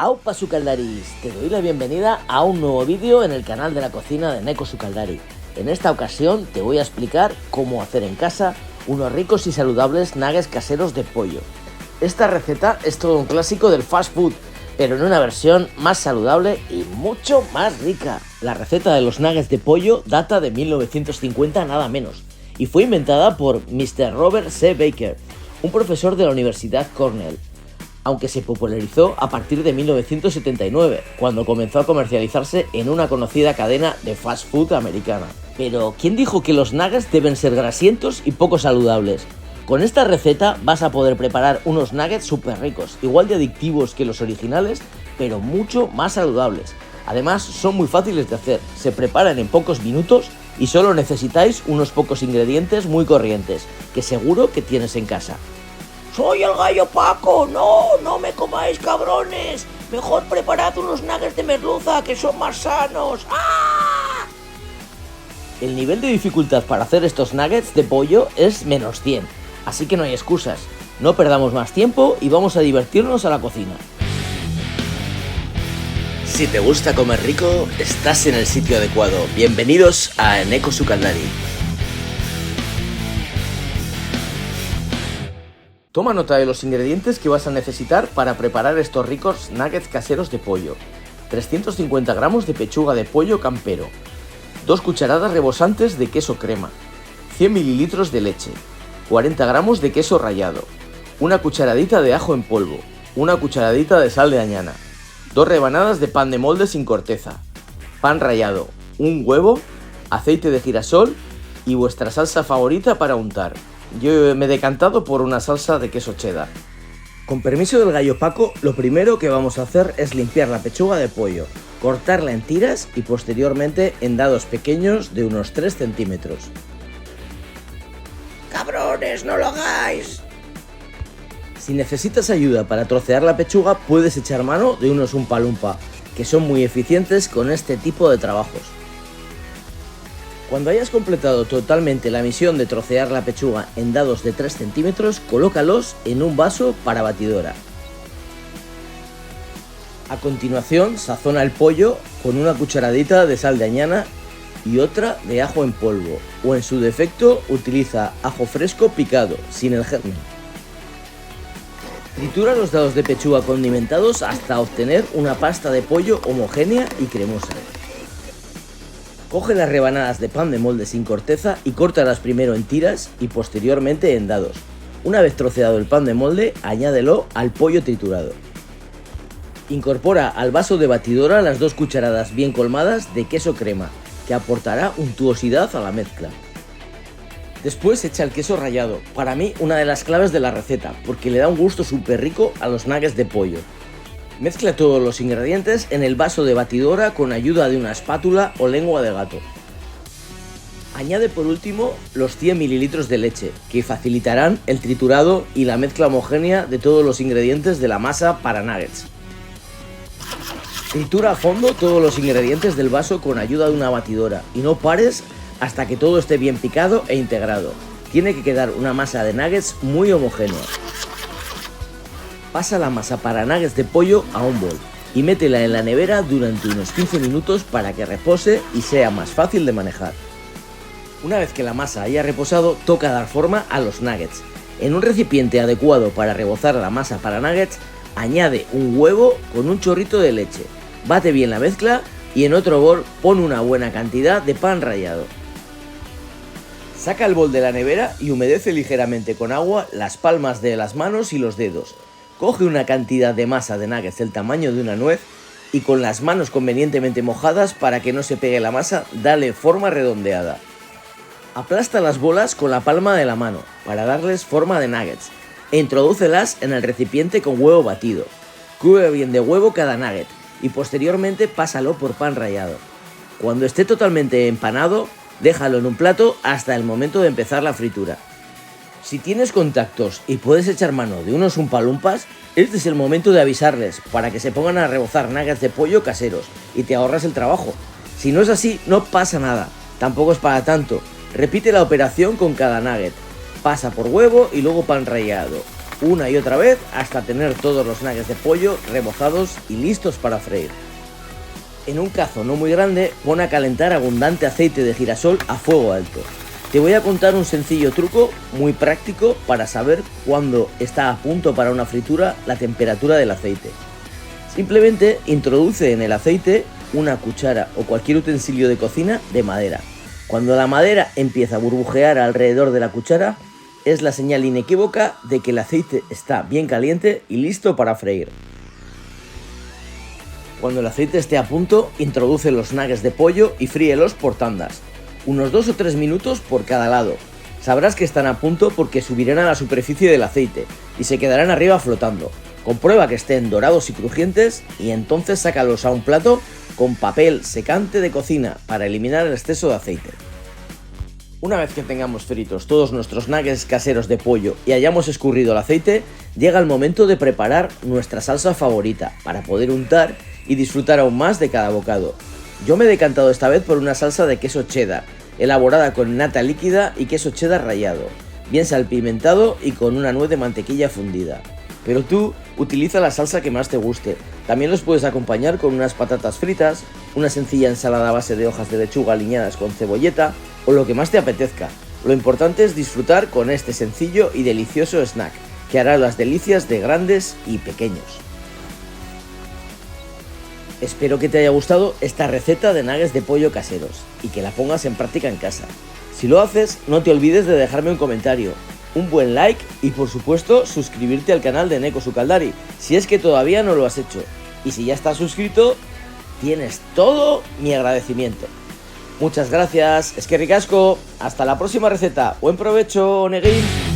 Aupa Sucaldaris, te doy la bienvenida a un nuevo vídeo en el canal de la cocina de Neko Sucaldari. En esta ocasión te voy a explicar cómo hacer en casa unos ricos y saludables nuggets caseros de pollo. Esta receta es todo un clásico del fast food, pero en una versión más saludable y mucho más rica. La receta de los nuggets de pollo data de 1950 nada menos, y fue inventada por Mr. Robert C. Baker, un profesor de la Universidad Cornell, aunque se popularizó a partir de 1979, cuando comenzó a comercializarse en una conocida cadena de fast food americana. Pero, ¿quién dijo que los nuggets deben ser grasientos y poco saludables? Con esta receta vas a poder preparar unos nuggets súper ricos, igual de adictivos que los originales, pero mucho más saludables. Además, son muy fáciles de hacer, se preparan en pocos minutos y solo necesitáis unos pocos ingredientes muy corrientes, que seguro que tienes en casa. ¡Soy el gallo Paco! ¡No me comáis, cabrones! Mejor preparad unos nuggets de merluza, que son más sanos. ¡Ah! El nivel de dificultad para hacer estos nuggets de pollo es -100, así que no hay excusas. No perdamos más tiempo y vamos a divertirnos a la cocina. Si te gusta comer rico, estás en el sitio adecuado. Bienvenidos a Neko Sucaldari. Toma nota de los ingredientes que vas a necesitar para preparar estos ricos nuggets caseros de pollo. 350 gramos de pechuga de pollo campero, 2 cucharadas rebosantes de queso crema, 100 mililitros de leche, 40 gramos de queso rallado, una cucharadita de ajo en polvo, una cucharadita de sal de añana, 2 rebanadas de pan de molde sin corteza, pan rallado, un huevo, aceite de girasol y vuestra salsa favorita para untar. Yo me he decantado por una salsa de queso cheddar. Con permiso del gallo Paco, lo primero que vamos a hacer es limpiar la pechuga de pollo, cortarla en tiras y posteriormente en dados pequeños de unos 3 centímetros. ¡Cabrones, no lo hagáis! Si necesitas ayuda para trocear la pechuga, puedes echar mano de unos Oompa Loompa, que son muy eficientes con este tipo de trabajos. Cuando hayas completado totalmente la misión de trocear la pechuga en dados de 3 centímetros, colócalos en un vaso para batidora. A continuación, sazona el pollo con una cucharadita de sal de añana y otra de ajo en polvo, o en su defecto utiliza ajo fresco picado, sin el germen. Tritura los dados de pechuga condimentados hasta obtener una pasta de pollo homogénea y cremosa. Coge las rebanadas de pan de molde sin corteza y córtalas primero en tiras y posteriormente en dados. Una vez troceado el pan de molde, añádelo al pollo triturado. Incorpora al vaso de batidora las 2 cucharadas bien colmadas de queso crema, que aportará untuosidad a la mezcla. Después echa el queso rallado, para mí una de las claves de la receta, porque le da un gusto súper rico a los nuggets de pollo. Mezcla todos los ingredientes en el vaso de batidora con ayuda de una espátula o lengua de gato. Añade por último los 100 mililitros de leche, que facilitarán el triturado y la mezcla homogénea de todos los ingredientes de la masa para nuggets. Tritura a fondo todos los ingredientes del vaso con ayuda de una batidora y no pares hasta que todo esté bien picado e integrado. Tiene que quedar una masa de nuggets muy homogénea. Pasa la masa para nuggets de pollo a un bol y métela en la nevera durante unos 15 minutos para que repose y sea más fácil de manejar. Una vez que la masa haya reposado, toca dar forma a los nuggets. En un recipiente adecuado para rebozar la masa para nuggets, añade un huevo con un chorrito de leche, bate bien la mezcla y en otro bol pon una buena cantidad de pan rallado. Saca el bol de la nevera y humedece ligeramente con agua las palmas de las manos y los dedos. Coge una cantidad de masa de nuggets del tamaño de una nuez y con las manos convenientemente mojadas para que no se pegue la masa, dale forma redondeada. Aplasta las bolas con la palma de la mano para darles forma de nuggets e introdúcelas en el recipiente con huevo batido. Cubre bien de huevo cada nugget y posteriormente pásalo por pan rallado. Cuando esté totalmente empanado, déjalo en un plato hasta el momento de empezar la fritura. Si tienes contactos y puedes echar mano de unos Oompa Loompas, este es el momento de avisarles para que se pongan a rebozar nuggets de pollo caseros y te ahorras el trabajo. Si no es así, no pasa nada, tampoco es para tanto. Repite la operación con cada nugget. Pasa por huevo y luego pan rallado. una y otra vez hasta tener todos los nuggets de pollo rebozados y listos para freír. En un cazo no muy grande, pon a calentar abundante aceite de girasol a fuego alto. Te voy a contar un sencillo truco muy práctico para saber cuándo está a punto para una fritura la temperatura del aceite. Simplemente introduce en el aceite una cuchara o cualquier utensilio de cocina de madera. Cuando la madera empieza a burbujear alrededor de la cuchara, es la señal inequívoca de que el aceite está bien caliente y listo para freír. Cuando el aceite esté a punto, introduce los nuggets de pollo y fríelos por tandas, unos 2 o 3 minutos por cada lado. Sabrás que están a punto porque subirán a la superficie del aceite y se quedarán arriba flotando. Comprueba que estén dorados y crujientes y entonces sácalos a un plato con papel secante de cocina para eliminar el exceso de aceite. Una vez que tengamos fritos todos nuestros nuggets caseros de pollo y hayamos escurrido el aceite, llega el momento de preparar nuestra salsa favorita para poder untar y disfrutar aún más de cada bocado. Yo me he decantado esta vez por una salsa de queso cheddar, elaborada con nata líquida y queso cheddar rallado, bien salpimentado y con una nuez de mantequilla fundida. Pero tú utiliza la salsa que más te guste. También los puedes acompañar con unas patatas fritas, una sencilla ensalada a base de hojas de lechuga aliñadas con cebolleta o lo que más te apetezca. Lo importante es disfrutar con este sencillo y delicioso snack, que hará las delicias de grandes y pequeños. Espero que te haya gustado esta receta de nuggets de pollo caseros y que la pongas en práctica en casa. Si lo haces, no te olvides de dejarme un comentario, un buen like y por supuesto suscribirte al canal de Neko Sukaldari si es que todavía no lo has hecho. Y si ya estás suscrito, tienes todo mi agradecimiento. Muchas gracias, eskerrik asko, hasta la próxima receta, buen provecho, Neguín.